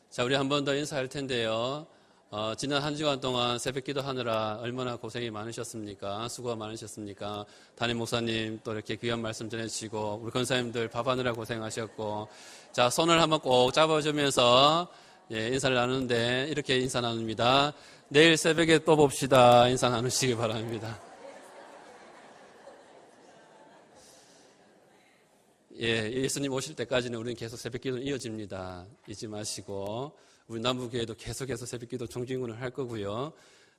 자, 우리 한 번 더 인사할 텐데요. 지난 한 주간 동안 새벽 기도 하느라 얼마나 고생이 많으셨습니까? 수고가 많으셨습니까? 담임 목사님 또 이렇게 귀한 말씀 전해주시고, 우리 권사님들 밥하느라 고생하셨고, 자, 손을 한번 꼭 잡아주면서 인사를 나누는데, 이렇게 인사 나눕니다. 내일 새벽에 또 봅시다. 인사 나누시기 바랍니다. 예수님 오실 때까지는 우리는 계속 새벽 기도는 이어집니다. 잊지 마시고, 우리 남부교회도 계속해서 새벽 기도 총진군을 할 거고요.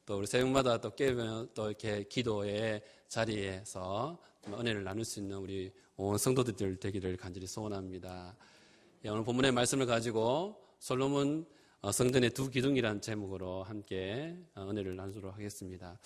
또 우리 새벽마다 또 깨우면 또 이렇게 기도의 자리에서 은혜를 나눌 수 있는 우리 온 성도들 되기를 간절히 소원합니다. 오늘 본문의 말씀을 가지고 솔로몬 성전의 두 기둥이라는 제목으로 함께 은혜를 나누도록 하겠습니다.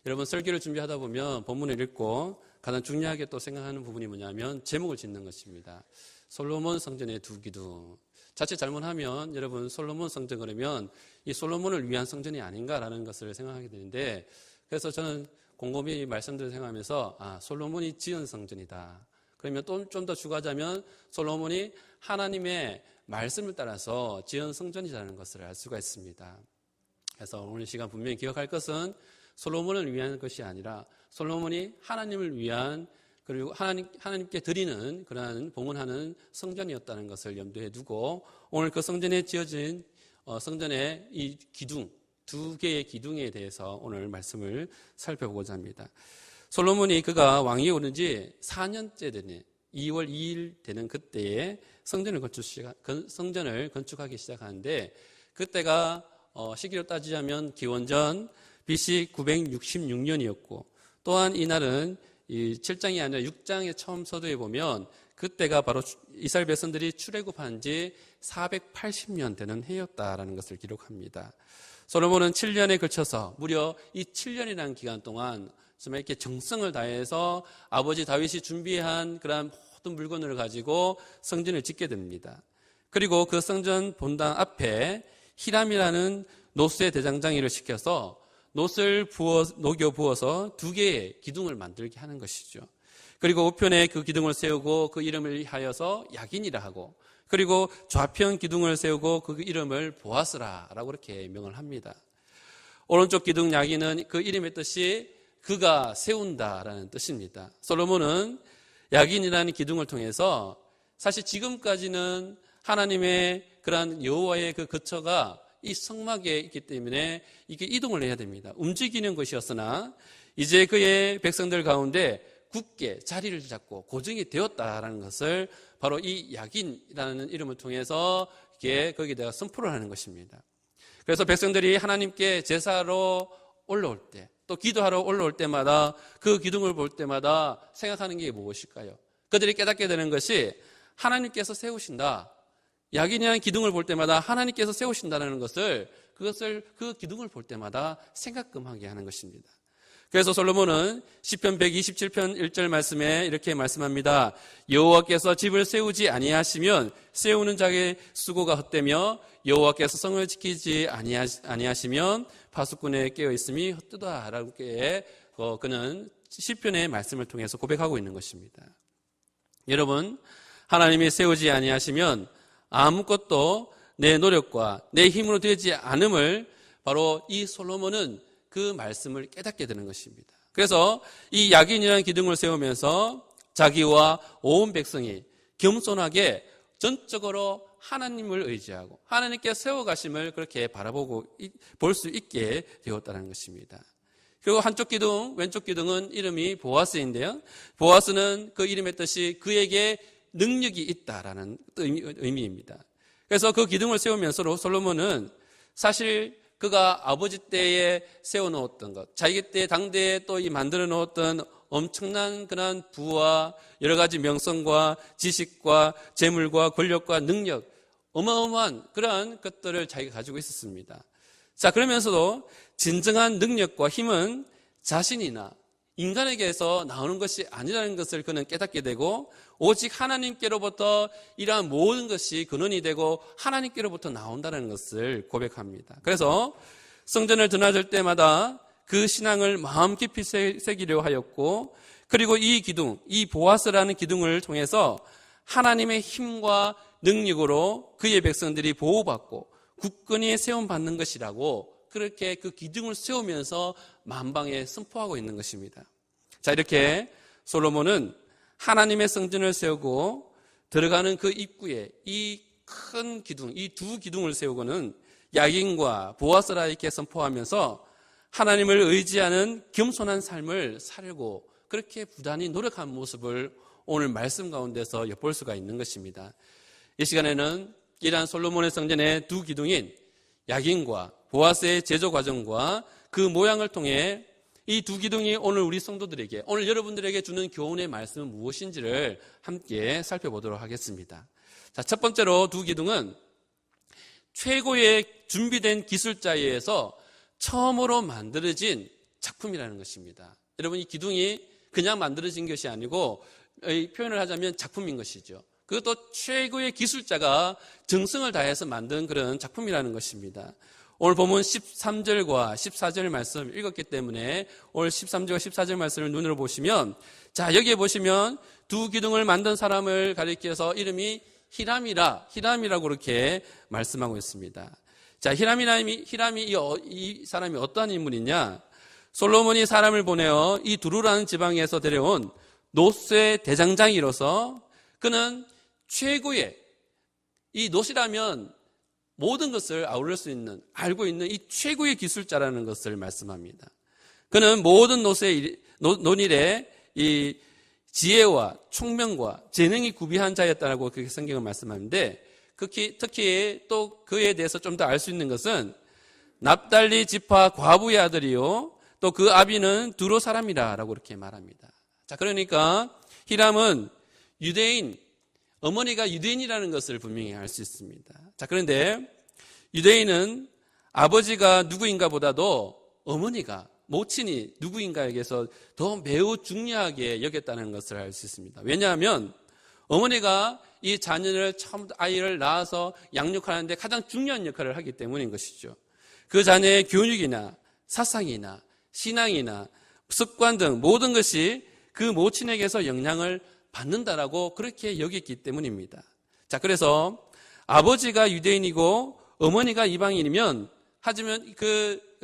여러분, 설교를 준비하다 보면 본문을 읽고 가장 중요하게 또 생각하는 부분이 뭐냐면 제목을 짓는 것입니다. 솔로몬 성전의 두 기둥. 자칫 잘못하면 여러분, 솔로몬 성전 그러면 이 솔로몬을 위한 성전이 아닌가라는 것을 생각하게 되는데, 그래서 저는 곰곰이 말씀들을 생각하면서 솔로몬이 지은 성전이다. 그러면 좀 더 추가하자면 솔로몬이 하나님의 말씀을 따라서 지은 성전이라는 것을 알 수가 있습니다. 그래서 오늘 시간 분명히 기억할 것은 솔로몬을 위한 것이 아니라 솔로몬이 하나님을 위한, 그리고 하나님께 드리는 그러한 봉헌하는 성전이었다는 것을 염두에 두고 오늘 그 성전에 지어진 성전의 이 기둥, 두 개의 기둥에 대해서 오늘 말씀을 살펴보고자 합니다. 솔로몬이 그가 왕이 오른 지 4년째 되는 2월 2일 되는 그때에 성전을 건축하기 시작하는데, 그때가 시기로 따지자면 기원전 BC 966년이었고, 또한 이날은 이 7장이 아니라 6장의 처음 서두에 보면 그때가 바로 이스라엘 백성들이 출애굽한 지 480년 되는 해였다라는 것을 기록합니다. 솔로몬은 7년에 걸쳐서 무려 이 7년이라는 기간 동안 정말 이렇게 정성을 다해서 아버지 다윗이 준비한 그러한 모든 물건을 가지고 성전을 짓게 됩니다. 그리고 그 성전 본당 앞에 히람이라는 노스의 대장장이를 시켜서 노스를 녹여 부어서 두 개의 기둥을 만들게 하는 것이죠. 그리고 우편에 그 기둥을 세우고 그 이름을 하여서 야긴이라 하고, 그리고 좌편 기둥을 세우고 그 이름을 보아스라라고 이렇게 명을 합니다. 오른쪽 기둥 야긴은 그 이름의 뜻이 그가 세운다라는 뜻입니다. 솔로몬은 야긴이라는 기둥을 통해서 사실 지금까지는 하나님의 그러한 여호와의 그 거처가 이 성막에 있기 때문에 이게 이동을 해야 됩니다. 움직이는 것이었으나 이제 그의 백성들 가운데 굳게 자리를 잡고 고정이 되었다라는 것을 바로 이 야긴이라는 이름을 통해서 이게 거기다가 선포를 하는 것입니다. 그래서 백성들이 하나님께 제사로 올라올 때, 또 기도하러 올라올 때마다 그 기둥을 볼 때마다 생각하는 게 무엇일까요? 그들이 깨닫게 되는 것이 하나님께서 세우신다. 야긴이라는 기둥을 볼 때마다 하나님께서 세우신다는 것을, 그 기둥을 볼 때마다 생각금하게 하는 것입니다. 그래서 솔로몬은 시편 127편 1절 말씀에 이렇게 말씀합니다. 여호와께서 집을 세우지 아니하시면 세우는 자의 수고가 헛되며 여호와께서 성을 지키지 아니하시면 파수꾼의 깨어있음이 헛되다 라고 그는 시편의 말씀을 통해서 고백하고 있는 것입니다. 여러분, 하나님이 세우지 아니하시면 아무것도 내 노력과 내 힘으로 되지 않음을 바로 이 솔로몬은 그 말씀을 깨닫게 되는 것입니다. 그래서 이 야긴이라는 기둥을 세우면서 자기와 온 백성이 겸손하게 전적으로 하나님을 의지하고 하나님께 세워가심을 그렇게 바라보고 볼 수 있게 되었다는 것입니다. 그리고 한쪽 기둥, 왼쪽 기둥은 이름이 보아스인데요. 보아스는 그 이름의 뜻이 그에게 능력이 있다라는 의미입니다. 그래서 그 기둥을 세우면서 솔로몬은 사실 그가 아버지 때에 세워놓았던 것, 자기 때 당대에 또 이 만들어 놓았던 엄청난 그런 부와 여러 가지 명성과 지식과 재물과 권력과 능력, 어마어마한 그러한 것들을 자기가 가지고 있었습니다. 자, 그러면서도 진정한 능력과 힘은 자신이나 인간에게서 나오는 것이 아니라는 것을 그는 깨닫게 되고, 오직 하나님께로부터 이러한 모든 것이 근원이 되고 하나님께로부터 나온다는 것을 고백합니다. 그래서 성전을 드나들 때마다 그 신앙을 마음 깊이 새기려 하였고, 그리고 이 기둥, 이 보아스라는 기둥을 통해서 하나님의 힘과 능력으로 그의 백성들이 보호받고 굳건히 세움받는 것이라고 그렇게 그 기둥을 세우면서 만방에 선포하고 있는 것입니다. 자, 이렇게 솔로몬은 하나님의 성전을 세우고 들어가는 그 입구에 이 큰 기둥, 이 두 기둥을 세우고는 야긴과 보아스라 이렇게 선포하면서 하나님을 의지하는 겸손한 삶을 살고 그렇게 부단히 노력한 모습을 오늘 말씀 가운데서 엿볼 수가 있는 것입니다. 이 시간에는 이러한 솔로몬의 성전의 두 기둥인 야긴과 보아스의 제조 과정과 그 모양을 통해 이 두 기둥이 오늘 우리 성도들에게, 오늘 여러분들에게 주는 교훈의 말씀은 무엇인지를 함께 살펴보도록 하겠습니다. 자, 첫 번째로 두 기둥은 최고의 준비된 기술자에 의해서 처음으로 만들어진 작품이라는 것입니다. 여러분, 이 기둥이 그냥 만들어진 것이 아니고 표현을 하자면 작품인 것이죠. 그것도 최고의 기술자가 정성을 다해서 만든 그런 작품이라는 것입니다. 오늘 보면 13절과 14절 말씀 읽었기 때문에 오늘 13절과 14절 말씀을 눈으로 보시면, 자, 여기에 보시면 두 기둥을 만든 사람을 가리켜서 이름이 히람이라고 그렇게 말씀하고 있습니다. 자, 히람이 이 사람이 어떠한 인물이냐? 솔로몬이 사람을 보내어 이 두루라는 지방에서 데려온 노스의 대장장이로서 그는 최고의, 이 노시라면 모든 것을 아우를 수 있는, 알고 있는 이 최고의 기술자라는 것을 말씀합니다. 그는 모든 논일에 이 지혜와 총명과 재능이 구비한 자였다고 그렇게 성경은 말씀하는데, 특히 또 그에 대해서 좀 더 알 수 있는 것은 납달리 지파 과부의 아들이요, 또 그 아비는 두로 사람이라고 이렇게 말합니다. 자, 그러니까 히람은 유대인, 어머니가 유대인이라는 것을 분명히 알 수 있습니다. 자, 그런데 유대인은 아버지가 누구인가 보다도 어머니가, 모친이 누구인가에게서 더 매우 중요하게 여겼다는 것을 알 수 있습니다. 왜냐하면 어머니가 이 자녀를 처음 아이를 낳아서 양육하는데 가장 중요한 역할을 하기 때문인 것이죠. 그 자녀의 교육이나 사상이나 신앙이나 습관 등 모든 것이 그 모친에게서 영향을 받는다라고 그렇게 여겼기 때문입니다. 자, 그래서 아버지가 유대인이고 어머니가 이방인이면, 하지만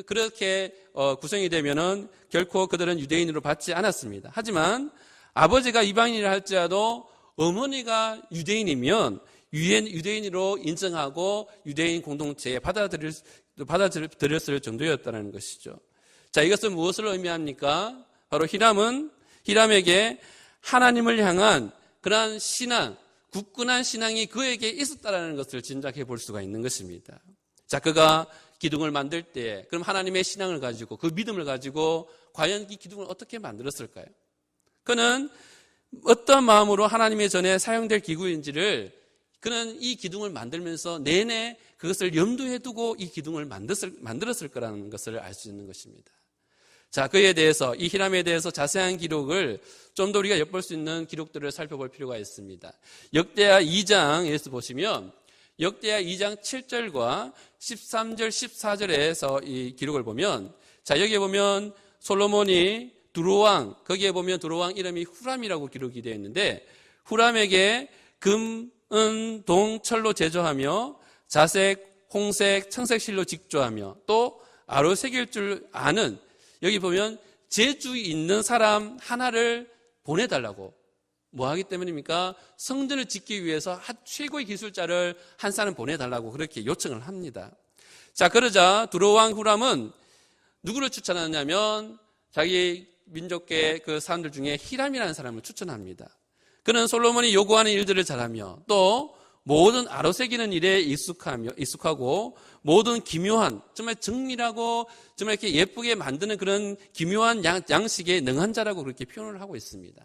그렇게 구성이 되면은 결코 그들은 유대인으로 받지 않았습니다. 하지만 아버지가 이방인이라 할지라도 어머니가 유대인이면 유대인으로 인정하고 유대인 공동체에 받아들였을 정도였다는 것이죠. 자, 이것은 무엇을 의미합니까? 바로 히람에게 하나님을 향한 그러한 신앙, 굳건한 신앙이 그에게 있었다는 것을 짐작해 볼 수가 있는 것입니다. 자, 그가 기둥을 만들 때 그럼 하나님의 신앙을 가지고, 그 믿음을 가지고 과연 이 기둥을 어떻게 만들었을까요? 그는 어떤 마음으로 하나님의 전에 사용될 기구인지를 그는 이 기둥을 만들면서 내내 그것을 염두에 두고 이 기둥을 만들었을 거라는 것을 알 수 있는 것입니다. 자, 그에 대해서, 이 히람에 대해서 자세한 기록을 좀 더 우리가 엿볼 수 있는 기록들을 살펴볼 필요가 있습니다. 역대하 2장에서 보시면 역대하 2장 7절과 13절, 14절에서 이 기록을 보면, 자, 여기에 보면 솔로몬이 두로왕, 거기에 보면 두로왕 이름이 후람이라고 기록이 되어 있는데, 후람에게 금, 은, 동, 철로 제조하며 자색, 홍색, 청색 실로 직조하며 또 아로 새길 줄 아는, 여기 보면 재주 있는 사람 하나를 보내달라고. 뭐 하기 때문입니까? 성전을 짓기 위해서 최고의 기술자를 한 사람 보내달라고 그렇게 요청을 합니다. 자, 그러자 두로왕 후람은 누구를 추천하냐면 자기 민족계 그 사람들 중에 히람이라는 사람을 추천합니다. 그는 솔로몬이 요구하는 일들을 잘하며 또 모든 아로새기는 일에 익숙하고 모든 기묘한, 정말 정밀하고 정말 이렇게 예쁘게 만드는 그런 기묘한 양식에 능한 자라고 그렇게 표현을 하고 있습니다.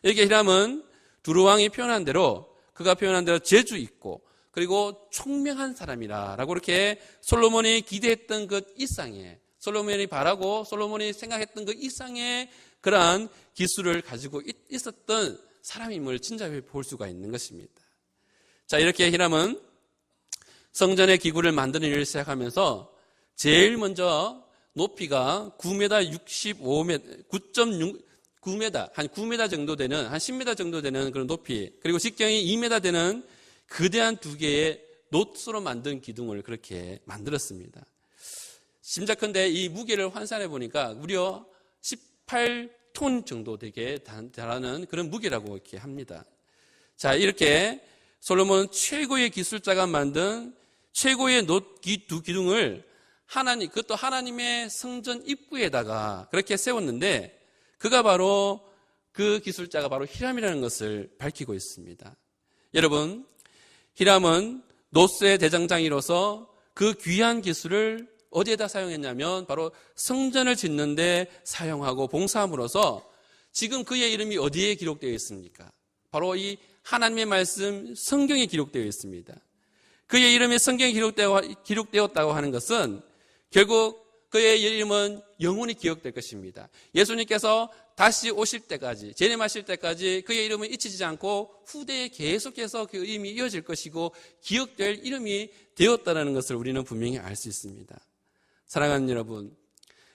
여기 히람은 두로왕이 표현한 대로, 그가 표현한 대로 재주 있고 그리고 총명한 사람이라고 이렇게 솔로몬이 기대했던 그 이상의, 솔로몬이 바라고 솔로몬이 생각했던 그 이상의 그러한 기술을 가지고 있었던 사람임을 진짜 볼 수가 있는 것입니다. 자, 이렇게 히람은 성전의 기구를 만드는 일을 시작하면서 제일 먼저 높이가 9m 65m, 9.9m, 한 9m 정도 되는, 한 10m 정도 되는 그런 높이, 그리고 직경이 2m 되는 거대한 두 개의 놋으로 만든 기둥을 그렇게 만들었습니다. 심작컨대 이 무게를 환산해 보니까 무려 18톤 정도 되게 달하는 그런 무게라고 이렇게 합니다. 자, 이렇게 솔로몬은 최고의 기술자가 만든 최고의 놋 두 기둥을 그것도 하나님의 성전 입구에다가 그렇게 세웠는데 그가 바로 그 기술자가 바로 히람이라는 것을 밝히고 있습니다. 여러분, 히람은 놋의 대장장이로서 그 귀한 기술을 어디에다 사용했냐면 바로 성전을 짓는데 사용하고 봉사함으로써 지금 그의 이름이 어디에 기록되어 있습니까? 바로 이 하나님의 말씀 성경에 기록되어 있습니다. 그의 이름이 성경에 기록되었다고 하는 것은 결국 그의 이름은 영원히 기억될 것입니다. 예수님께서 다시 오실 때까지, 재림하실 때까지 그의 이름은 잊히지 않고 후대에 계속해서 그 이름이 이어질 것이고 기억될 이름이 되었다는 것을 우리는 분명히 알 수 있습니다. 사랑하는 여러분,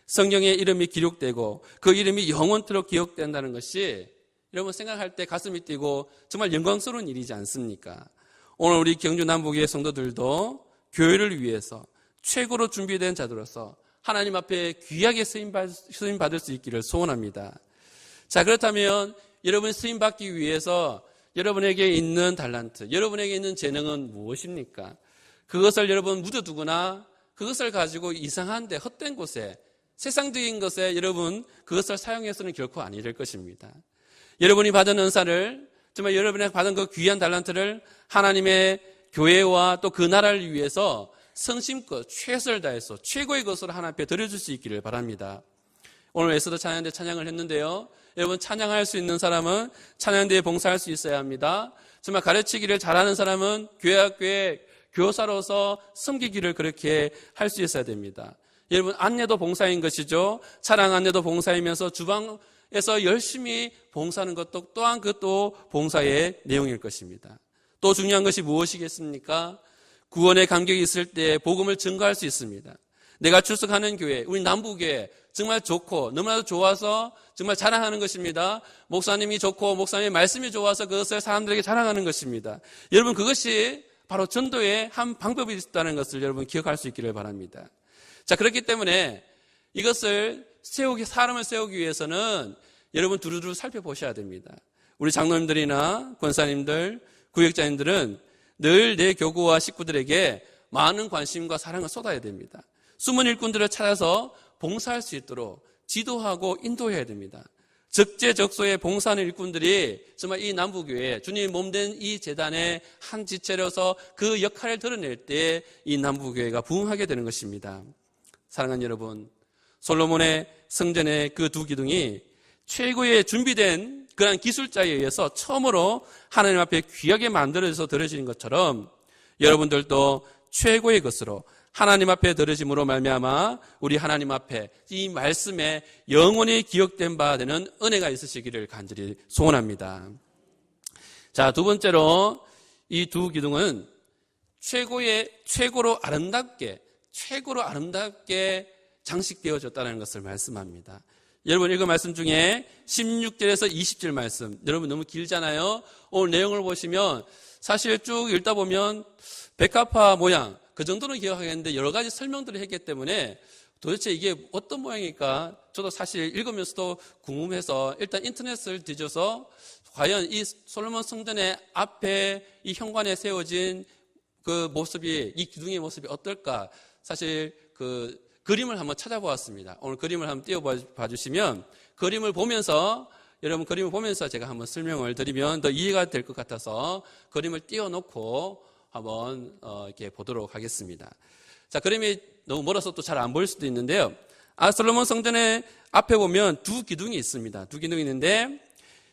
성경에 이름이 기록되고 그 이름이 영원토록 기억된다는 것이 여러분 생각할 때 가슴이 뛰고 정말 영광스러운 일이지 않습니까? 오늘 우리 경주 남부교회 성도들도 교회를 위해서 최고로 준비된 자들로서 하나님 앞에 귀하게 쓰임받을 수 있기를 소원합니다. 자, 그렇다면 여러분이 쓰임받기 위해서 여러분에게 있는 달란트, 여러분에게 있는 재능은 무엇입니까? 그것을 여러분 묻어두거나 그것을 가지고 이상한데 헛된 곳에 세상적인 것에 여러분 그것을 사용해서는 결코 아니 될 것입니다. 여러분이 받은 은사를 정말 여러분이 받은 그 귀한 달란트를 하나님의 교회와 또 그 나라를 위해서 성심껏 최선을 다해서 최고의 것으로 하나님 앞에 드려줄 수 있기를 바랍니다. 오늘 에스더 찬양대 찬양을 했는데요. 여러분 찬양할 수 있는 사람은 찬양대에 봉사할 수 있어야 합니다. 정말 가르치기를 잘하는 사람은 교회 학교에 교사로서 섬기기를 그렇게 할 수 있어야 됩니다. 여러분 안내도 봉사인 것이죠. 찬양 안내도 봉사이면서 주방에서 열심히 봉사하는 것도 또한 그것도 봉사의 내용일 것입니다. 또 중요한 것이 무엇이겠습니까? 구원의 감격이 있을 때 복음을 증거할 수 있습니다. 내가 출석하는 교회, 우리 남부교회 정말 좋고 너무나도 좋아서 정말 자랑하는 것입니다. 목사님이 좋고 목사님의 말씀이 좋아서 그것을 사람들에게 자랑하는 것입니다. 여러분 그것이 바로 전도의 한 방법이 있다는 것을 여러분 기억할 수 있기를 바랍니다. 자, 그렇기 때문에 이것을 사람을 세우기 위해서는 여러분 두루두루 살펴보셔야 됩니다. 우리 장로님들이나 권사님들, 구역자님들은 늘 내 교구와 식구들에게 많은 관심과 사랑을 쏟아야 됩니다. 숨은 일꾼들을 찾아서 봉사할 수 있도록 지도하고 인도해야 됩니다. 적재적소에 봉사하는 일꾼들이 정말 이 남부교회 주님 몸된 이 재단의 한 지체로서 그 역할을 드러낼 때 이 남부교회가 부흥하게 되는 것입니다. 사랑하는 여러분, 솔로몬의 성전의 그 두 기둥이 최고의 준비된 그런 기술자에 의해서 처음으로 하나님 앞에 귀하게 만들어져서 드려지는 것처럼 여러분들도 최고의 것으로 하나님 앞에 드려짐으로 말미암아 우리 하나님 앞에 이 말씀에 영원히 기억된 바 되는 은혜가 있으시기를 간절히 소원합니다. 자, 두 번째로 이 두 기둥은 최고로 아름답게 장식되어졌다는 것을 말씀합니다. 여러분 읽은 말씀 중에 16절에서 20절 말씀, 여러분 너무 길잖아요. 오늘 내용을 보시면 사실 쭉 읽다 보면 백합화 모양 그 정도는 기억하겠는데 여러 가지 설명들을 했기 때문에 도대체 이게 어떤 모양일까 저도 사실 읽으면서도 궁금해서 일단 인터넷을 뒤져서 과연 이 솔로몬 성전의 앞에 이 현관에 세워진 그 모습이, 이 기둥의 모습이 어떨까 사실 그 그림을 한번 찾아보았습니다. 오늘 그림을 한번 띄워봐 주시면 여러분 그림을 보면서 제가 한번 설명을 드리면 더 이해가 될 것 같아서 그림을 띄워놓고 한번 이렇게 보도록 하겠습니다. 자, 그림이 너무 멀어서 또 잘 안 보일 수도 있는데요. 솔로몬 성전의 앞에 보면 두 기둥이 있습니다. 두 기둥이 있는데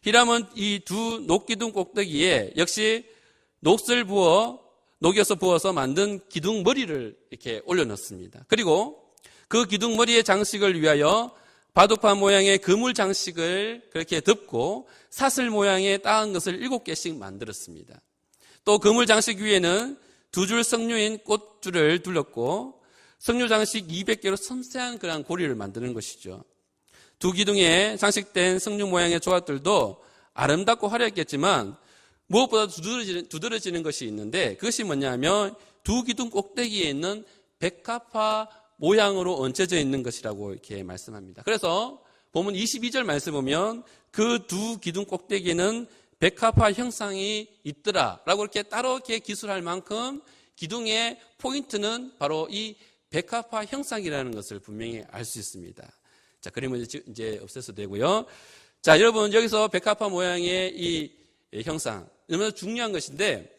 히람은 이 두 녹기둥 꼭대기에 역시 녹여서 부어서 만든 기둥 머리를 이렇게 올려놓습니다. 그리고 그 기둥 머리의 장식을 위하여 바둑판 모양의 그물 장식을 그렇게 덮고 사슬 모양의 따은 것을 7개씩 만들었습니다. 또 그물 장식 위에는 두 줄 석류인 꽃줄을 둘렀고 석류 장식 200개로 섬세한 그런 고리를 만드는 것이죠. 두 기둥에 장식된 석류 모양의 조각들도 아름답고 화려했겠지만 무엇보다 두드러지는 것이 있는데 그것이 뭐냐면 두 기둥 꼭대기에 있는 백합화 모양으로 얹혀져 있는 것이라고 이렇게 말씀합니다. 그래서 본문 22절 말씀 보면 그 두 기둥 꼭대기에는 백합화 형상이 있더라라고 이렇게 따로 이렇게 기술할 만큼 기둥의 포인트는 바로 이 백합화 형상이라는 것을 분명히 알 수 있습니다. 자, 그림은 이제 없애서 되고요. 자, 여러분 여기서 백합화 모양의 이 형상 너무나 중요한 것인데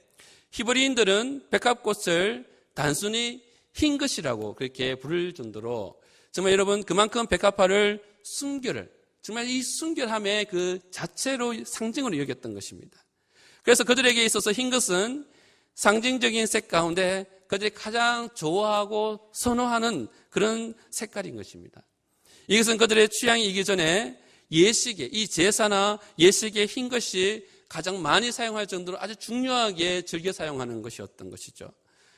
히브리인들은 백합꽃을 단순히 흰 것이라고 그렇게 부를 정도로 정말 여러분 그만큼 백합화를 순결을 정말 이 순결함의 그 자체로 상징으로 여겼던 것입니다. 그래서 그들에게 있어서 흰 것은 상징적인 색 가운데 그들이 가장 좋아하고 선호하는 그런 색깔인 것입니다. 이것은 그들의 취향이기 전에 예식에 이 제사나 예식에 흰 것이 가장 많이 사용할 정도로 아주 중요하게 즐겨 사용하는 것이었던 것이죠.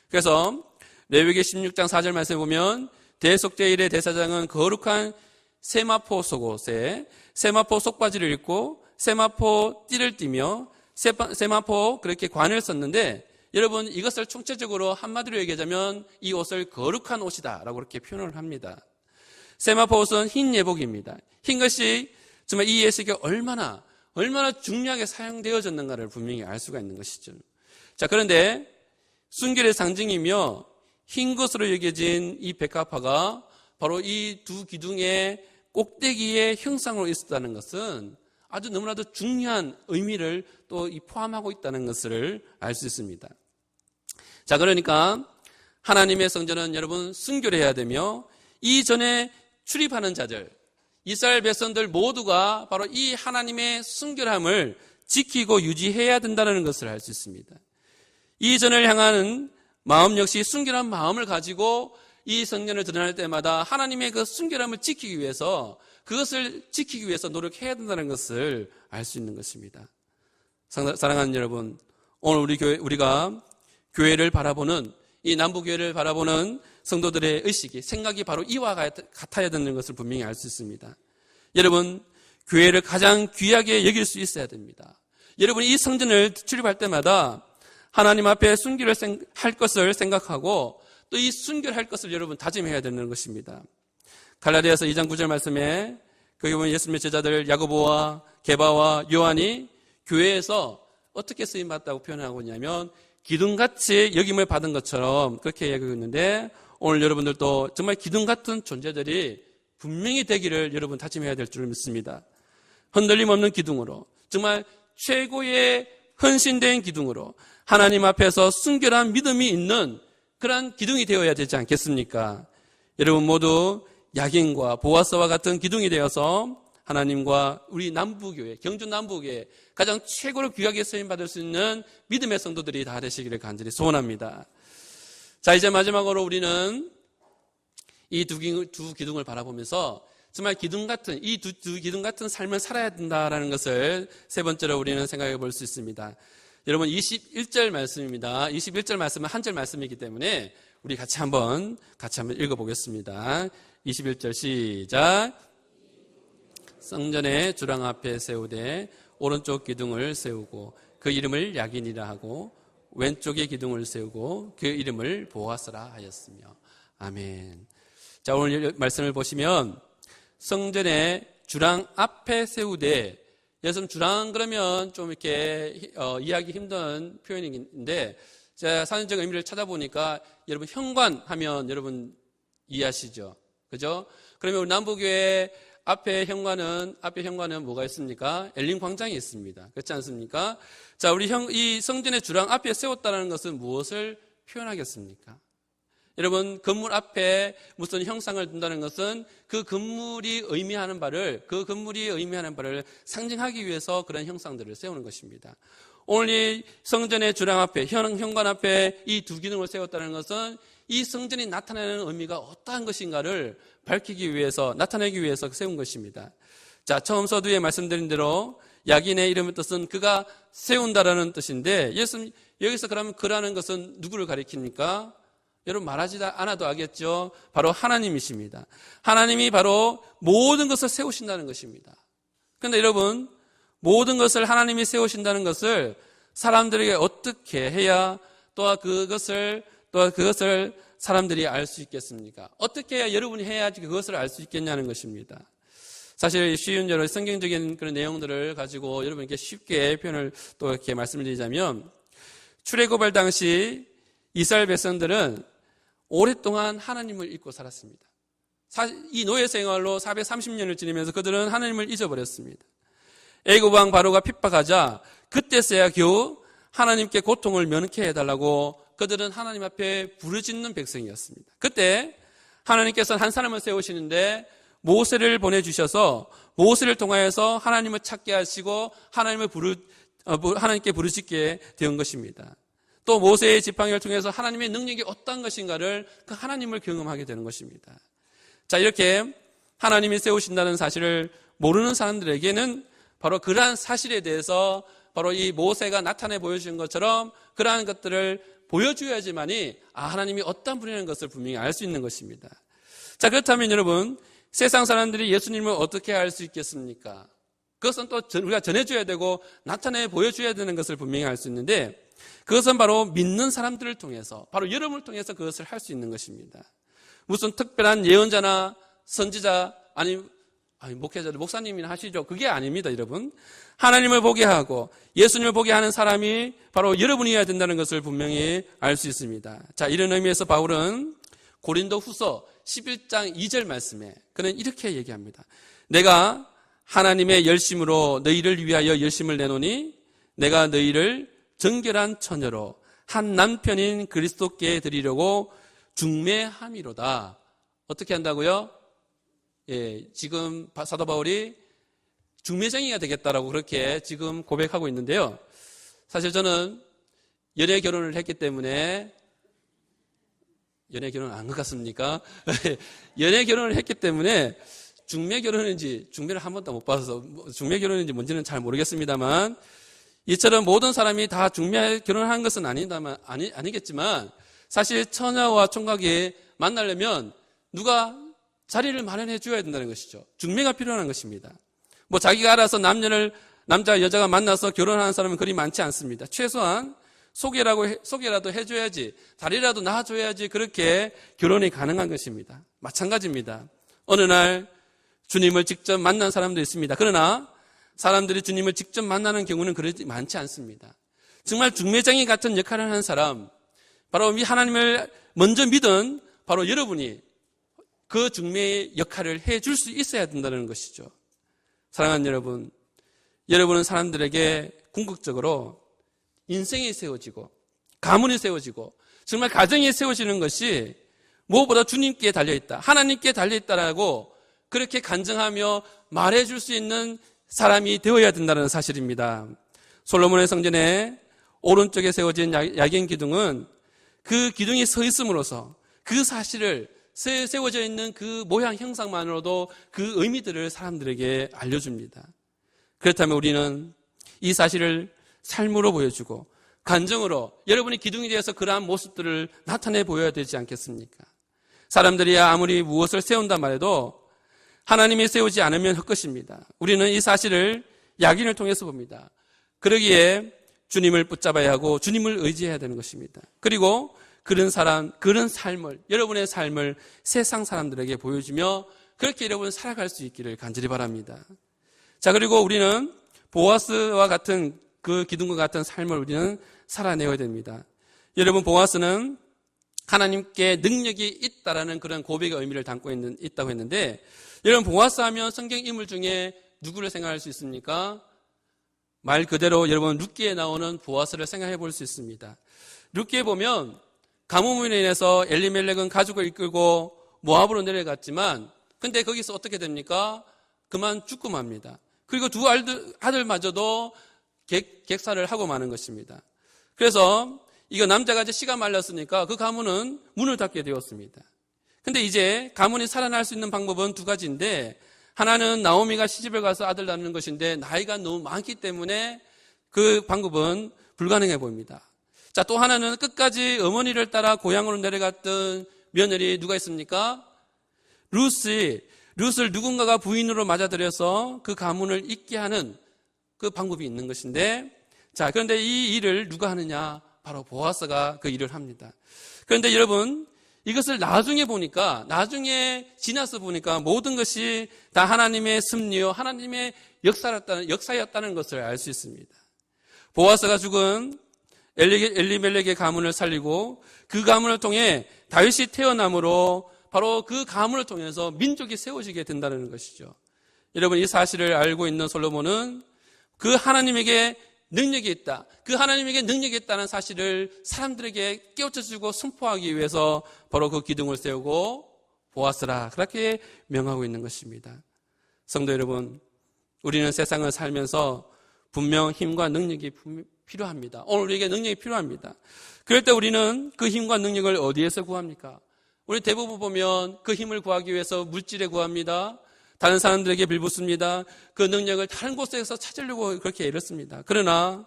그래서 레위기 16장 4절 말씀에 보면 대속제일의 대사장은 거룩한 세마포 속옷에 세마포 속바지를 입고 세마포 띠를 띠며 세마포 그렇게 관을 썼는데 여러분 이것을 총체적으로 한마디로 얘기하자면 이 옷을 거룩한 옷이다 라고 그렇게 표현을 합니다. 세마포 옷은 흰 예복입니다. 흰 것이 정말 이 예식에 얼마나 중요하게 사용되어졌는가를 분명히 알 수가 있는 것이죠. 자, 그런데 순결의 상징이며 흰 것으로 여겨진 이 백합화가 바로 이 두 기둥의 꼭대기의 형상으로 있었다는 것은 아주 너무나도 중요한 의미를 또 포함하고 있다는 것을 알 수 있습니다. 자, 그러니까 하나님의 성전은 여러분 순결해야 되며 이전에 출입하는 자들, 이스라엘 백성들 모두가 바로 이 하나님의 순결함을 지키고 유지해야 된다는 것을 알 수 있습니다. 이전을 향하는 마음 역시 순결한 마음을 가지고 이 성전을 드러날 때마다 하나님의 그 순결함을 지키기 위해서 그것을 지키기 위해서 노력해야 된다는 것을 알 수 있는 것입니다. 사랑하는 여러분, 오늘 우리가 교회를 바라보는 이 남부교회를 바라보는 성도들의 의식이 생각이 바로 이와 같아야 되는 것을 분명히 알 수 있습니다. 여러분, 교회를 가장 귀하게 여길 수 있어야 됩니다. 여러분, 이 성전을 출입할 때마다 하나님 앞에 순결을 할 것을 생각하고 또 이 순결할 것을 여러분 다짐해야 되는 것입니다. 갈라디아서 2장 9절 말씀에 거기 보면 예수님의 제자들 야고보와 게바와 요한이 교회에서 어떻게 쓰임받았다고 표현하고 있냐면 기둥같이 여김을 받은 것처럼 그렇게 얘기하고 있는데 오늘 여러분들도 정말 기둥같은 존재들이 분명히 되기를 여러분 다짐해야 될 줄 믿습니다. 흔들림 없는 기둥으로 정말 최고의 헌신된 기둥으로 하나님 앞에서 순결한 믿음이 있는 그러한 기둥이 되어야 되지 않겠습니까? 여러분 모두 야긴과 보아스와 같은 기둥이 되어서 하나님과 우리 남부교회, 경주 남부교회 가장 최고로 귀하게 쓰임받을 수 있는 믿음의 성도들이 다 되시기를 간절히 소원합니다. 자, 이제 마지막으로 우리는 이 두 기둥을 바라보면서 정말 기둥 같은 이 두 기둥 같은 삶을 살아야 된다라는 것을 세 번째로 우리는 생각해 볼 수 있습니다. 여러분 21절 말씀입니다. 21절 말씀은 한 절 말씀이기 때문에 우리 같이 한번 읽어보겠습니다. 21절 시작. 성전의 주랑 앞에 세우되 오른쪽 기둥을 세우고 그 이름을 야긴이라 하고 왼쪽의 기둥을 세우고 그 이름을 보아스라 하였으며. 아멘. 자, 오늘 말씀을 보시면 성전의 주랑 앞에 세우되, 여러분 주랑 그러면 좀 이렇게 이해하기 힘든 표현인데 제가 사전적 의미를 찾아보니까 여러분 현관하면 여러분 이해하시죠? 그죠? 그러면 우리 남부교회 앞에 현관은 뭐가 있습니까? 엘린 광장이 있습니다. 그렇지 않습니까? 자, 우리 이 성전의 주랑 앞에 세웠다는 것은 무엇을 표현하겠습니까? 여러분, 건물 앞에 무슨 형상을 둔다는 것은 그 건물이 의미하는 바를 상징하기 위해서 그런 형상들을 세우는 것입니다. 오늘 이 성전의 주랑 앞에, 현관 앞에 이 두 기둥을 세웠다는 것은 이 성전이 나타내는 의미가 어떠한 것인가를 나타내기 위해서 세운 것입니다. 자, 처음 서두에 말씀드린 대로 야긴의 이름의 뜻은 그가 세운다라는 뜻인데, 여기서 그러면 그라는 것은 누구를 가리킵니까? 여러분 말하지 않아도 알겠죠? 바로 하나님이십니다. 하나님이 바로 모든 것을 세우신다는 것입니다. 그런데 여러분, 모든 것을 하나님이 세우신다는 것을 사람들에게 어떻게 해야 또 그것을 또 그것을 사람들이 알 수 있겠습니까? 어떻게 해야 여러분이 해야지 그것을 알 수 있겠냐는 것입니다. 사실 쉬운 여러 성경적인 그런 내용들을 가지고 여러분께 쉽게 표현을 또 이렇게 말씀을 드리자면, 출애굽할 당시 이스라엘 백성들은 오랫동안 하나님을 잊고 살았습니다. 이 노예 생활로 430년을 지내면서 그들은 하나님을 잊어버렸습니다. 애굽 왕 바로가 핍박하자 그때서야 겨우 하나님께 고통을 면케 해달라고 그들은 하나님 앞에 부르짖는 백성이었습니다. 그때 하나님께서는 한 사람을 세우시는데 모세를 보내주셔서 모세를 통하여서 하나님을 찾게 하시고 하나님께 부르짖게 된 것입니다. 또 모세의 지팡이를 통해서 하나님의 능력이 어떤 것인가를 그 하나님을 경험하게 되는 것입니다. 자, 이렇게 하나님이 세우신다는 사실을 모르는 사람들에게는 바로 그러한 사실에 대해서 바로 이 모세가 나타내 보여주신 것처럼 그러한 것들을 보여줘야지만이 하나님이 어떤 분이라는 것을 분명히 알 수 있는 것입니다. 자, 그렇다면 여러분, 세상 사람들이 예수님을 어떻게 알 수 있겠습니까? 그것은 또 우리가 전해줘야 되고 나타내 보여줘야 되는 것을 분명히 알 수 있는데, 그것은 바로 믿는 사람들을 통해서, 바로 여러분을 통해서 그것을 할 수 있는 것입니다. 무슨 특별한 예언자나 선지자, 목회자들, 목사님이나 하시죠. 그게 아닙니다, 여러분. 하나님을 보게 하고 예수님을 보게 하는 사람이 바로 여러분이어야 된다는 것을 분명히 알 수 있습니다. 자, 이런 의미에서 바울은 고린도 후서 11장 2절 말씀에 그는 이렇게 얘기합니다. 내가 하나님의 열심으로 너희를 위하여 열심을 내노니 내가 너희를 정결한 처녀로 한 남편인 그리스도께 드리려고 중매함이로다. 어떻게 한다고요? 지금 사도 바울이 중매쟁이가 되겠다라고 그렇게 지금 고백하고 있는데요. 사실 저는 연애 결혼을 했기 때문에, 연애 결혼 안 것 같습니까? 연애 결혼을 했기 때문에 중매 결혼인지, 중매를 한 번도 못 봐서 중매 결혼인지 뭔지는 잘 모르겠습니다만, 이처럼 모든 사람이 다 중매 결혼한 것은 아니겠지만, 사실 처녀와 총각이 만나려면 누가 자리를 마련해 줘야 된다는 것이죠. 중매가 필요한 것입니다. 자기가 알아서 남자 여자가 만나서 결혼하는 사람은 그리 많지 않습니다. 최소한 소개라도 해줘야지, 자리라도 놔줘야지 그렇게 결혼이 가능한 것입니다. 마찬가지입니다. 어느 날 주님을 직접 만난 사람도 있습니다. 그러나 사람들이 주님을 직접 만나는 경우는 그렇지 많지 않습니다. 정말 중매쟁이 같은 역할을 하는 사람, 바로 하나님을 먼저 믿은 바로 여러분이 그 중매의 역할을 해줄 수 있어야 된다는 것이죠. 사랑하는 여러분, 여러분은 사람들에게 궁극적으로 인생이 세워지고 가문이 세워지고 정말 가정이 세워지는 것이 무엇보다 주님께 달려있다, 하나님께 달려있다라고 그렇게 간증하며 말해줄 수 있는 사람이 되어야 된다는 사실입니다. 솔로몬의 성전에 오른쪽에 세워진 야긴 기둥은 그 기둥이 서 있음으로써 그 사실을, 세워져 있는 그 모양 형상만으로도 그 의미들을 사람들에게 알려줍니다. 그렇다면 우리는 이 사실을 삶으로 보여주고 간증으로 여러분이 기둥이 되어서 그러한 모습들을 나타내 보여야 되지 않겠습니까? 사람들이 아무리 무엇을 세운단 말해도 하나님이 세우지 않으면 헛것입니다. 우리는 이 사실을 야긴을 통해서 봅니다. 그러기에 주님을 붙잡아야 하고 주님을 의지해야 되는 것입니다. 그리고 그런 삶을, 여러분의 삶을 세상 사람들에게 보여주며 그렇게 여러분 살아갈 수 있기를 간절히 바랍니다. 자, 그리고 우리는 보아스와 같은 그 기둥과 같은 삶을 우리는 살아내야 됩니다. 여러분, 보아스는 하나님께 능력이 있다라는 그런 고백의 의미를 담고 있다고 했는데, 여러분, 보아스 하면 성경 인물 중에 누구를 생각할 수 있습니까? 말 그대로 여러분 룻기에 나오는 보아스를 생각해 볼 수 있습니다. 룻기에 보면 가뭄으로 인해서 엘리멜렉은 가족을 이끌고 모압으로 내려갔지만, 근데 거기서 어떻게 됩니까? 그만 죽고 맙니다. 그리고 두 아들마저도 객사를 하고 마는 것입니다. 그래서 이거 남자가 이제 씨가 말랐으니까 그 가문은 문을 닫게 되었습니다. 근데 이제 가문이 살아날 수 있는 방법은 두 가지인데, 하나는 나오미가 시집을 가서 아들 낳는 것인데 나이가 너무 많기 때문에 그 방법은 불가능해 보입니다. 자, 또 하나는 끝까지 어머니를 따라 고향으로 내려갔던 며느리 누가 있습니까? 룻을 누군가가 부인으로 맞아들여서 그 가문을 잇게 하는 그 방법이 있는 것인데, 자, 그런데 이 일을 누가 하느냐? 바로 보아스가 그 일을 합니다. 그런데 여러분, 이것을 나중에 지나서 보니까 모든 것이 다 하나님의 섭리요, 하나님의 역사였다는 것을 알 수 있습니다. 보아스가 죽은 엘리멜렉의 가문을 살리고 그 가문을 통해 다윗이 태어남으로 바로 그 가문을 통해서 민족이 세워지게 된다는 것이죠. 여러분, 이 사실을 알고 있는 솔로몬은 그 하나님에게 능력이 있다, 그 하나님에게 능력이 있다는 사실을 사람들에게 깨우쳐주고 선포하기 위해서 바로 그 기둥을 세우고 보아스라 그렇게 명하고 있는 것입니다. 성도 여러분, 우리는 세상을 살면서 분명 힘과 능력이 필요합니다. 오늘 우리에게 능력이 필요합니다. 그럴 때 우리는 그 힘과 능력을 어디에서 구합니까? 우리 대부분 보면 그 힘을 구하기 위해서 물질에 구합니다. 다른 사람들에게 빌붙습니다. 그 능력을 다른 곳에서 찾으려고 그렇게 애썼습니다. 그러나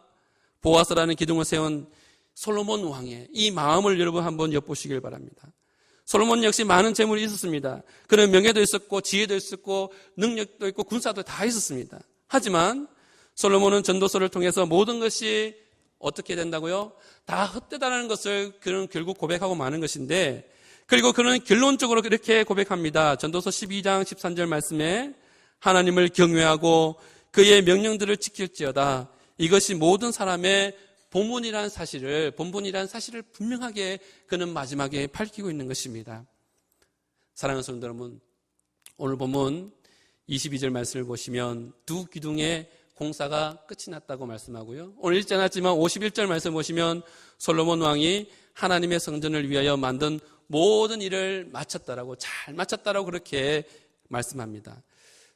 보아스라는 기둥을 세운 솔로몬 왕의 이 마음을 여러분 한번 엿보시길 바랍니다. 솔로몬 역시 많은 재물이 있었습니다. 그런 명예도 있었고 지혜도 있었고 능력도 있고 군사도 다 있었습니다. 하지만 솔로몬은 전도서를 통해서 모든 것이 어떻게 된다고요? 다 헛되다는 것을 그는 결국 고백하고 마는 것인데, 그리고 그는 결론적으로 이렇게 고백합니다. 전도서 12장 13절 말씀에 하나님을 경외하고 그의 명령들을 지킬지어다. 이것이 모든 사람의 본분이라는 사실을 분명하게 그는 마지막에 밝히고 있는 것입니다. 사랑하는 성도 여러분, 오늘 본문 22절 말씀을 보시면 두 기둥의 공사가 끝이 났다고 말씀하고요. 오늘 읽지 않았지만 51절 말씀 보시면 솔로몬 왕이 하나님의 성전을 위하여 만든 모든 일을 잘 마쳤다라고 그렇게 말씀합니다.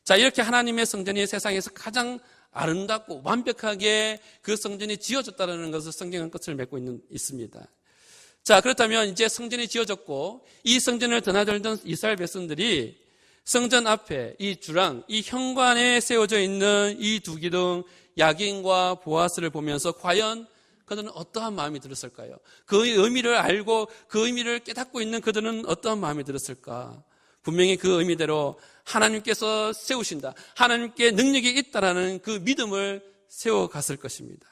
자, 이렇게 하나님의 성전이 세상에서 가장 아름답고 완벽하게 그 성전이 지어졌다는 것을 성경은 끝을 맺고 있습니다. 자, 그렇다면 이제 성전이 지어졌고 이 성전을 드나들던 이스라엘 백성들이 성전 앞에 이 주랑, 이 현관에 세워져 있는 이 두 기둥 야긴과 보아스를 보면서 과연 그들은 어떠한 마음이 들었을까요? 그 의미를 알고 그 의미를 깨닫고 있는 그들은 어떠한 마음이 들었을까? 분명히 그 의미대로 하나님께서 세우신다, 하나님께 능력이 있다라는 그 믿음을 세워갔을 것입니다.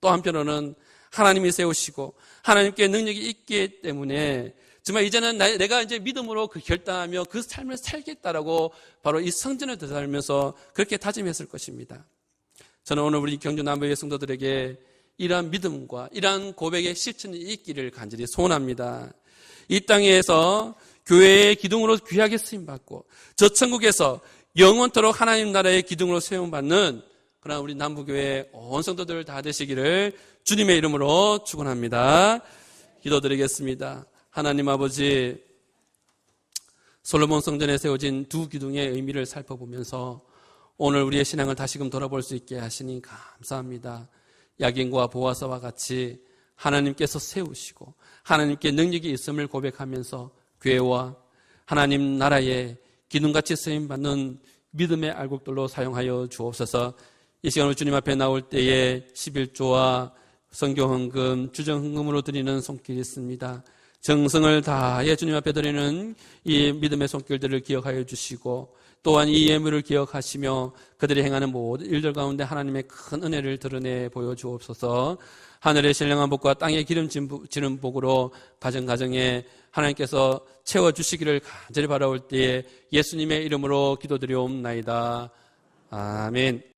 또 한편으로는 하나님이 세우시고 하나님께 능력이 있기 때문에 정말 이제는 내가 이제 믿음으로 그 결단하며 그 삶을 살겠다라고 바로 이 성전을 되살면서 그렇게 다짐했을 것입니다. 저는 오늘 우리 경주 남부의 성도들에게 이러한 믿음과 이러한 고백의 실천이 있기를 간절히 소원합니다. 이 땅에서 교회의 기둥으로 귀하게 쓰임받고 저 천국에서 영원토록 하나님 나라의 기둥으로 세움받는 그러나 우리 남부교회 온 성도들 다 되시기를 주님의 이름으로 축원합니다. 기도드리겠습니다. 하나님 아버지, 솔로몬 성전에 세워진 두 기둥의 의미를 살펴보면서 오늘 우리의 신앙을 다시금 돌아볼 수 있게 하시니 감사합니다. 야긴과 보아스와 같이 하나님께서 세우시고 하나님께 능력이 있음을 고백하면서 교회와 하나님 나라의 기둥같이 쓰임받는 믿음의 알곡들로 사용하여 주옵소서. 이 시간으로 주님 앞에 나올 때에 11조와 성경헌금, 주정헌금으로 드리는 손길이 있습니다. 정성을 다해 주님 앞에 드리는 이 믿음의 손길들을 기억하여 주시고 또한 이 예물을 기억하시며 그들이 행하는 모든 일들 가운데 하나님의 큰 은혜를 드러내 보여주옵소서. 하늘의 신령한 복과 땅의 기름지는 복으로 가정가정에 하나님께서 채워주시기를 간절히 바라올 때에 예수님의 이름으로 기도드리옵나이다. 아멘.